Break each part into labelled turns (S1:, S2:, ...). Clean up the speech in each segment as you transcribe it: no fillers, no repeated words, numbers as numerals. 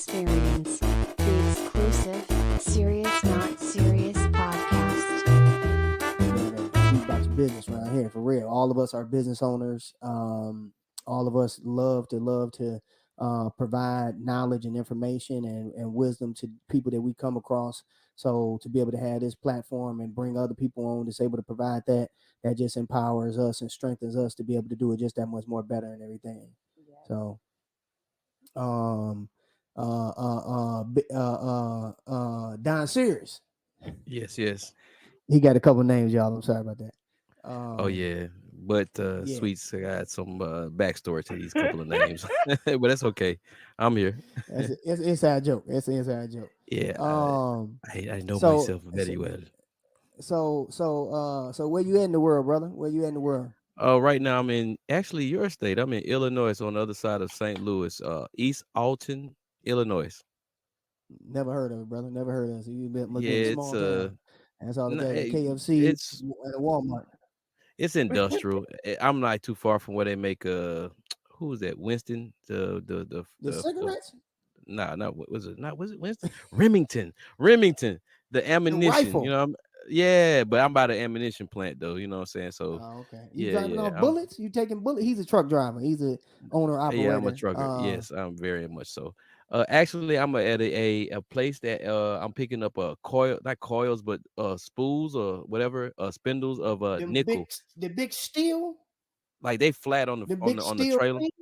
S1: experience the exclusive Sirius Not Serious Podcast.
S2: We about your business around here for real. All of us are business owners. All of us love to provide knowledge and information and wisdom to people that we come across. So to be able to have this platform and bring other people on that's able to provide that just empowers us and strengthens us to be able to do it just that much more better and everything. So um Don Sirius.
S3: Yes.
S2: He got a couple names, y'all. I'm sorry about that.
S3: Oh
S2: Um,
S3: yeah. But
S2: yeah,
S3: Sweets got some backstory to these couple of names. But that's okay. I'm here.
S2: it's an inside joke. It's an inside joke.
S3: Yeah,
S2: Um,
S3: I know
S2: so
S3: myself
S2: so
S3: very well.
S2: so where you at in the world, brother? Where you at in the world?
S3: Right now I'm in actually your state. I'm in Illinois on the other side of St. Louis, East Alton, Illinois.
S2: Never heard of it, brother. Never heard of it. So you must be in a
S3: Yeah, it's
S2: small town. That's all it got. Got KFC
S3: it's
S2: and a Walmart.
S3: it's industrial. I'm not too far from where they make who was that? Winston,
S2: The
S3: the
S2: cigarettes,
S3: nah, not was it not was it Winston? Remington, the
S2: the
S3: ammunition,
S2: rifle.
S3: yeah, but I'm by the ammunition plant though, you know what I'm saying? So
S2: Oh, okay. You
S3: yeah,
S2: driving
S3: yeah,
S2: off bullets? You taking bullets? He's a truck driver. He's a owner
S3: yeah, I'm a
S2: operator.
S3: trucker. Yes, I'm very much so. Actually, I'm at a place that I'm picking up not coils, but spools or whatever, spindles of
S2: Them big,
S3: nickel.
S2: the big steel,
S3: Like they flat on the
S2: the big
S3: on the
S2: steel
S3: trailer.
S2: rings.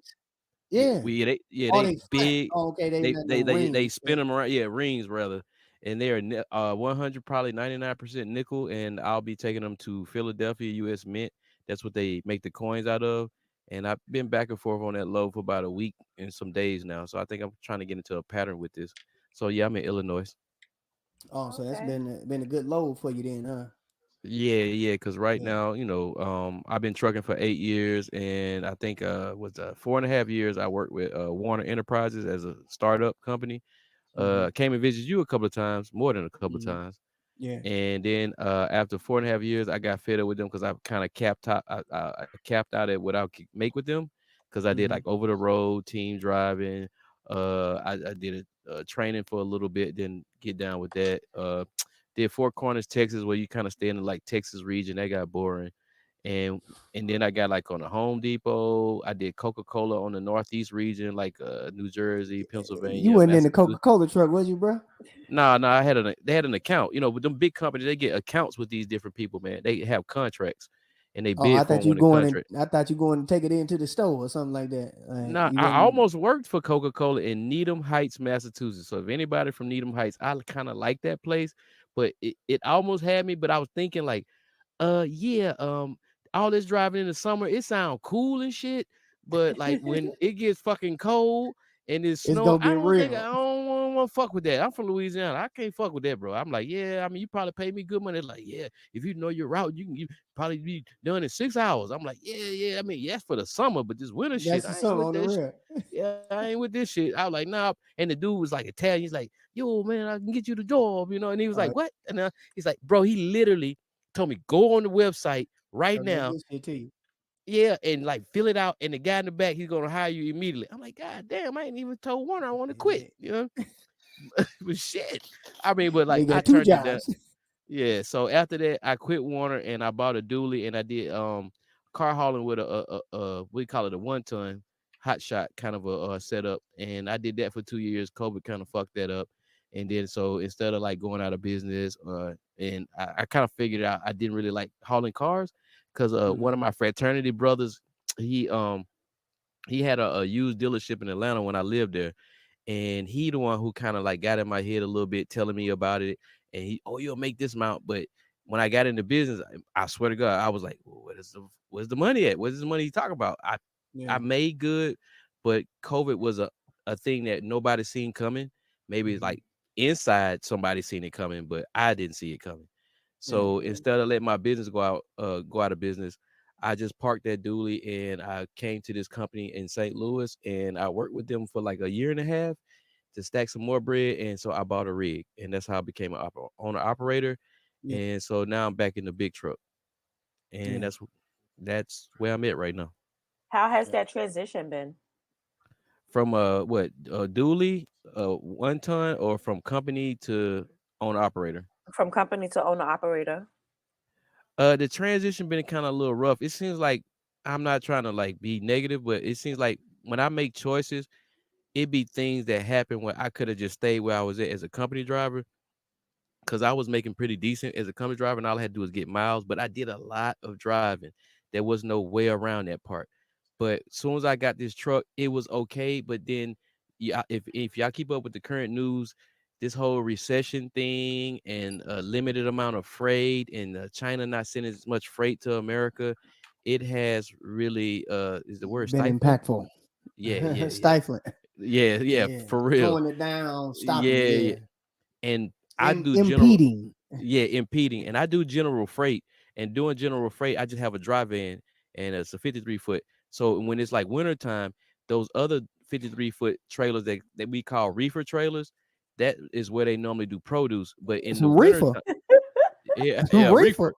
S2: Yeah. Oh,
S3: They
S2: they flat.
S3: big.
S2: Oh, okay. They got no
S3: They
S2: rings.
S3: spin them around. Yeah, rings rather, and they're 100 probably 99% nickel. And I'll be taking them to Philadelphia U.S. Mint. That's what they make the coins out of. And I've been back and forth on that load for about a week and some days now. So I think I'm trying to get into a pattern with this. So yeah, I'm in Illinois.
S2: Oh, so that's
S4: Okay.
S2: been a good load for you then, huh?
S3: Yeah. Because right
S2: Yeah.
S3: now, I've been trucking for 8 years, and I think was 4.5 years I worked with Warner Enterprises as a startup company.
S2: Mm-hmm.
S3: Came and visited you a couple of times, more than a couple of
S2: Mm-hmm.
S3: times.
S2: Yeah.
S3: And then after 4.5 years, I got fed up with them because I kind of capped out. I capped out at what I could make with them because I did
S2: Mm-hmm.
S3: like over the road team driving. I did a training for a little bit, then get down with that. Did Four Corners, Texas, where you kind of stay in the like Texas region. That got boring. And and then I got like on the Home Depot. I did Coca-Cola on the Northeast region, like New Jersey,
S2: You
S3: Pennsylvania,
S2: wasn't in the
S3: Massachusetts.
S2: Coca-Cola truck, was you, bro?
S3: Nah, they had an account. With them big companies, they get accounts with these different people, man. They have contracts and they
S2: Oh, I
S3: bid for
S2: thought
S3: them
S2: you
S3: when the
S2: going in.
S3: contract.
S2: I thought you going to take it into the store or something like that.
S3: Nah,
S2: You
S3: I
S2: wasn't.
S3: almost worked for Coca-Cola in Needham Heights, Massachusetts. So if anybody from Needham Heights, I kind of like that place, but it almost had me. But I was thinking like, yeah, all this driving in the summer, it sound cool and shit. But like when it gets fucking cold and it's
S2: It's
S3: snowing,
S2: gonna be
S3: I
S2: real.
S3: don't want to fuck with that. I'm from Louisiana. I can't fuck with that, bro. I'm like, yeah, I mean, you probably pay me good money. It's like, yeah, if you know your route, you probably be done in 6 hours. I'm like, yeah. I mean, yes, for the summer, but this winter shit,
S2: That's the
S3: I ain't
S2: summer
S3: with
S2: on the
S3: that shit.
S2: real.
S3: Yeah, I ain't with this shit. I was like, nah. And the dude was like Italian. He's like, yo, man, I can get you the job, And he was
S2: Uh,
S3: like, what? And he's like, bro, he literally told me, go on the website right
S2: so they
S3: now.
S2: get shit to you.
S3: Yeah, and like fill it out. And the guy in the back, he's gonna hire you immediately. I'm like, God damn, I ain't even told Warner I want to quit, But shit. I mean, but
S2: They
S3: like I
S2: got two
S3: turned it down.
S2: jobs.
S3: Yeah. So after that, I quit Warner and I bought a dually and I did car hauling with we call it a 1-ton hot shot kind of a setup. And I did that for 2 years. COVID kind of fucked that up. And then so instead of like going out of business, and I kind of figured out I didn't really like hauling cars because one of
S2: Mhm.
S3: my fraternity brothers, he he had a used dealership in Atlanta when I lived there, and he the one who kind of like got in my head a little bit, telling me about it. And you'll make this amount, but when I got into business, I swear to God, I was like, well, where's the money at? Where's this money you talk about? I
S2: Yeah.
S3: made good, but COVID was a thing that nobody seen coming. Maybe it's
S2: Mhm.
S3: like inside somebody seen it coming, but I didn't see it coming.
S2: Yeah.
S3: So instead of letting my business go out of business, I just parked that dually and I came to this company in St. Louis and I worked with them for like a year and a half to stack some more bread. And so I bought a rig and that's how I became an owner operator.
S2: Yeah.
S3: And so now I'm back in the big truck and
S2: Yeah.
S3: that's where I'm at right now.
S4: How has
S2: Yeah.
S4: that transition been?
S3: From dually, one ton or from company to owner operator?
S4: From company to owner operator.
S3: The transition been kind of a little rough. It seems like I'm not trying to like be negative, but it seems like when I make choices, it be things that happen where I could have just stayed where I was at as a company driver because I was making pretty decent as a company driver, and all I had to do was get miles. But I did a lot of driving. There was no way around that part. But as soon as I got this truck, it was okay. But then, yeah, if y'all keep up with the current news, this whole recession thing and a limited amount of freight and China not sending as much freight to America, it has really is the word
S2: Been
S3: stifling?
S2: impactful.
S3: Yeah, yeah, yeah,
S2: Stifling.
S3: yeah,
S2: Yeah.
S3: for real.
S2: Slowing it down, stopping it.
S3: Yeah, yeah.
S2: Yeah.
S3: And I do general
S2: Impeding.
S3: impeding. And I do general freight. And doing general freight, I just have a dry van and it's a 53-foot. So when it's like wintertime, those other 53-foot trailers that we call reefer trailers, that is where they normally do produce. But in
S2: It's
S3: the
S2: a
S3: winter
S2: reefer.
S3: time, yeah,
S2: It's a
S3: yeah,
S2: reefer.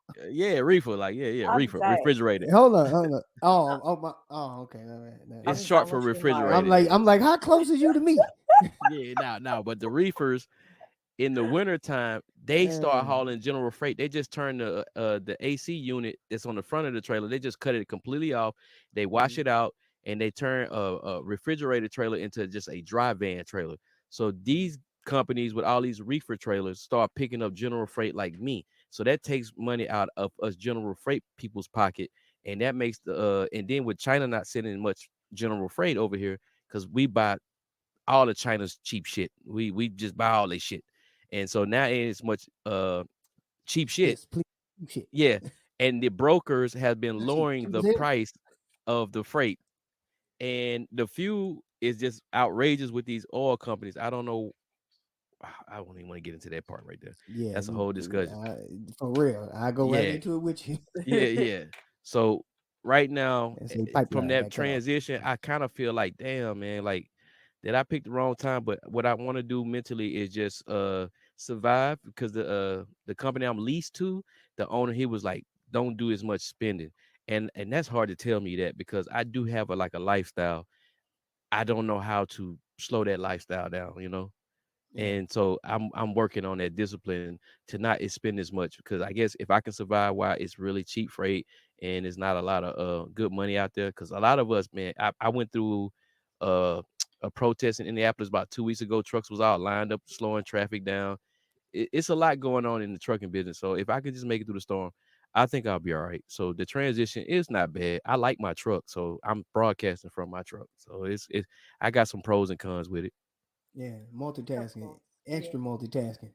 S3: reefer, like
S4: I'm
S3: reefer,
S4: dying.
S3: refrigerated.
S2: Hold on, hold on. Okay. All right.
S3: It's
S4: I'm
S3: short
S4: done
S3: for
S4: with you, Mark.
S3: refrigerated.
S2: I'm like, how close is you to me?
S3: Yeah, now, but the reefers in the wintertime, they start
S2: Yeah.
S3: hauling general freight. They just turn the AC unit that's on the front of the trailer. They just cut it completely off. They wash
S2: Mhm.
S3: it out and they turn a refrigerated trailer into just a dry van trailer. So these companies with all these reefer trailers start picking up general freight like me. So that takes money out of us general freight people's pocket, and that makes and then with China not sending much general freight over here because we buy all of China's cheap shit. We just buy all this shit. And so now it ain't as much cheap shit.
S2: Yes, please. Shit.
S3: Yeah. And the brokers have been
S2: Not cheap.
S3: lowering
S2: Cheap
S3: the
S2: as hell.
S3: price of the freight. And the fuel is just outrageous with these oil companies. I don't know. I don't even want to get into that part right there.
S2: Yeah,
S3: That's a whole discussion.
S2: for real. I go right
S3: Yeah.
S2: into it with you.
S3: Yeah. So right now,
S2: That's a
S3: from
S2: pipeline
S3: that
S2: got cut off.
S3: transition, I kind of feel like, damn, man, like that I picked the wrong time. But what I want to do mentally is just survive because the company I'm leased to, the owner, he was like, don't do as much spending. And that's hard to tell me that because I do have a lifestyle. I don't know how to slow that lifestyle down, you know.
S2: Yeah.
S3: And so I'm working on that discipline to not spend as much because I guess if I can survive while it's really cheap freight and it's not a lot of good money out there, because a lot of us, man, I went through uh a protest in Indianapolis about 2 weeks ago. Trucks was all lined up, slowing traffic down. It's a lot going on in the trucking business. So if I could just make it through the storm, I think I'll be all right. So the transition is not bad. I like my truck, so I'm broadcasting from my truck. So it's I got some pros and cons with it.
S2: Yeah. Multitasking. Extra multitasking.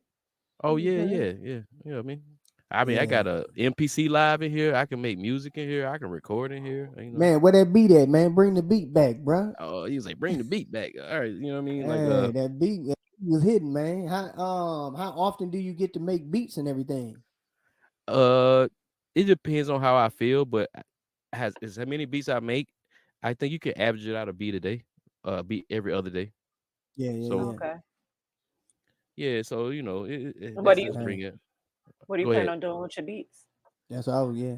S3: Oh yeah,
S4: Mhm.
S3: yeah, yeah. You know what I mean, I
S2: Yeah.
S3: got a MPC live in here. I can make music in here. I can record in here. You know.
S2: Man, where that beat at, man? Bring the beat back, bro.
S3: Oh, he was like, bring the beat back. All right, you know what I mean? Like,
S2: Hey, that beat was hidden, man. How often do you get to make beats and everything?
S3: uh, it depends on how I feel, but has is how many beats I make. I think you can average it out a beat a day, beat every other day. So
S2: Yeah.
S4: Okay.
S3: yeah, so
S4: What
S3: let's
S4: do you
S3: just bring
S2: Hey,
S3: it.
S4: What do you
S3: Go
S4: plan
S3: ahead.
S4: on doing with your beats?
S2: that's all. Yeah.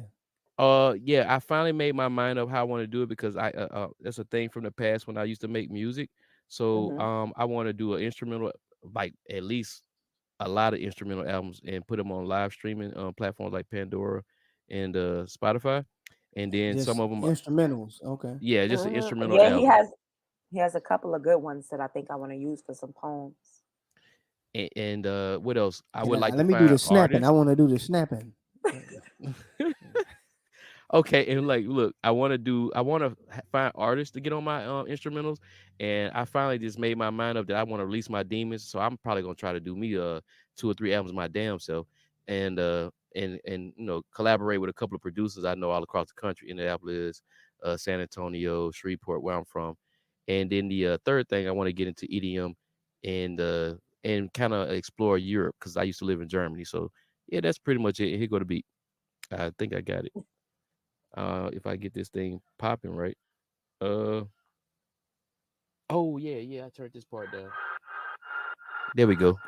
S3: Yeah, I finally made my mind up how I want to do it because that's a thing from the past when I used to make music. So
S4: Hmm.
S3: I want to do an instrumental, like at least a lot of instrumental albums and put them on live streaming platforms like Pandora and Spotify, and then some
S2: Just
S3: of them,
S2: instrumentals. Okay.
S3: yeah, just an instrumental
S4: Yeah,
S3: album.
S4: he has a couple of good ones that I think I want to use for some poems.
S3: And what else? I
S2: And
S3: would like to
S2: let me do
S3: find
S2: the snapping. I
S3: artists.
S2: want to do the snapping.
S3: Okay, and like, look, I want to find artists to get on my instrumentals, and I finally just made my mind up that I want to release my demons. So I'm probably gonna try to do me 2 or 3 albums my damn self, and collaborate with a couple of producers I know all across the country, Indianapolis, San Antonio, Shreveport, where I'm from, and then the third thing I want to get into EDM, and kind of explore Europe because I used to live in Germany. So yeah, that's pretty much it. Here go the beat. I think I got it. If I get this thing popping right. Uh oh yeah, I turned this part down. There we go.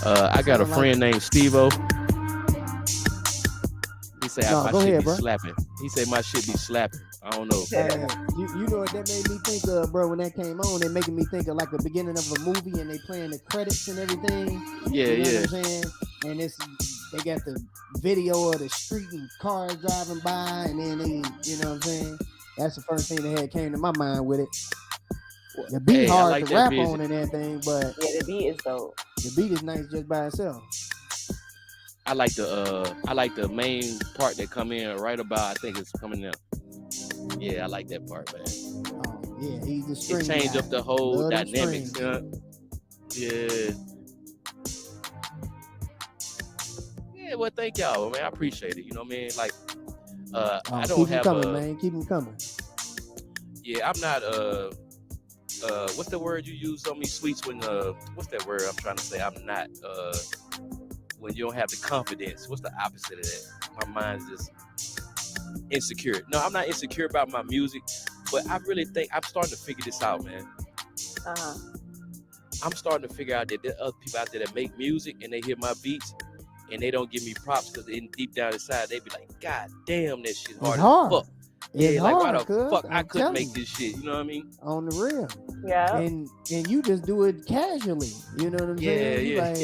S3: I got a
S2: Sound like
S3: friend named Steve-O. He say
S2: No,
S3: my
S2: go
S3: shit
S2: ahead,
S3: be
S2: bro.
S3: slapping. He say my shit be slapping. I don't know.
S2: Hey, you know what that made me think of, bro? When that came on, it making me think of like the beginning of a movie, and they playing the credits and everything.
S3: Yeah,
S2: You know
S3: yeah.
S2: what I'm saying? And they got the video of the street and cars driving by, and then they, you know what I'm saying? That's the first thing that had came to my mind with it. The beat
S3: Hey, I
S2: hard
S3: like
S2: to
S3: that
S2: rap
S3: vision.
S2: on and everything, but
S4: Yeah, the beat is dope.
S2: the beat is nice just by itself.
S3: I like the main part that come in right about. I think it's coming up. Yeah, I like that part, man.
S2: Oh yeah, he's the string
S3: It changed
S2: guy.
S3: up the whole
S2: Love them
S3: dynamics.
S2: strings.
S3: Yeah. Yeah, well, thank y'all, man. I appreciate it. You know what I mean? Like, I don't
S2: keep them
S3: have
S2: coming, man. Keep them coming.
S3: Yeah, I'm not what's the word you use on me, Sweets, when what's that word I'm trying to say? I'm not when you don't have the confidence. What's the opposite of that? My mind's just insecure. No, I'm not insecure about my music, but I really think I'm starting to figure this out, man.
S4: Uh-huh.
S3: I'm starting to figure out that there are other people out there that make music and they hear my beats and they don't give me props because deep down inside they be like, God damn, that shit's hard as fuck.
S2: It's
S3: Yeah, like
S2: hard,
S3: why the fuck I
S2: I'm
S3: couldn't
S2: telling
S3: make
S2: you.
S3: this shit, you know what I mean?
S2: On the real.
S4: Yeah.
S2: And you just do it casually. You know what I'm saying? You like,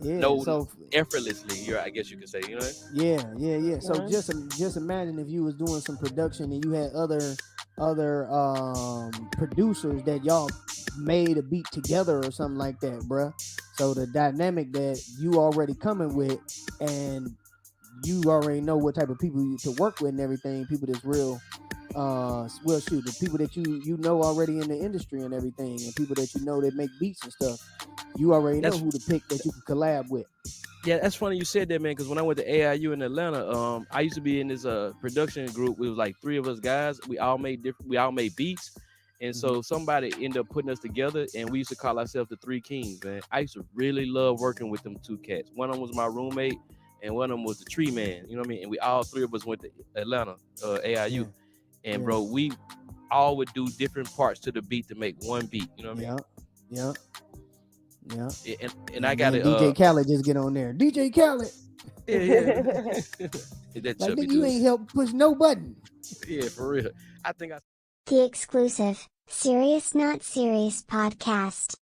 S2: yeah.
S3: No,
S2: So
S3: effortlessly, I guess you could say, you know?
S2: yeah. So
S4: Mhm.
S2: just imagine if you was doing some production and you had other producers that y'all made a beat together or something like that, bruh. So the dynamic that you already coming with, and you already know what type of people to work with and everything, people that's real well shoot, the people that you know already in the industry and everything, and people that you know that make beats and stuff, you already know who to pick that you can collab with.
S3: Yeah, that's funny you said that, man, because when I went to AIU in Atlanta, I used to be in this production group. It was like 3 of us guys. We all made beats. And so somebody ended up putting us together, and we used to call ourselves the 3 Kings, man. I used to really love working with them 2 cats. One of them was my roommate, and one of them was the tree man. You know what I mean? And we all 3 of us went to Atlanta, AIU.
S2: Yeah.
S3: And bro, we all would do different parts to the beat to make one beat. You know what I mean?
S2: Yeah.
S3: And I got it.
S2: DJ Khaled just get on there. DJ Khaled.
S3: Yeah. That
S2: Like,
S3: chubby
S2: you
S3: dude.
S2: ain't help push no button.
S3: Yeah, for real. I think
S1: The exclusive Sirius Not Serious Podcast.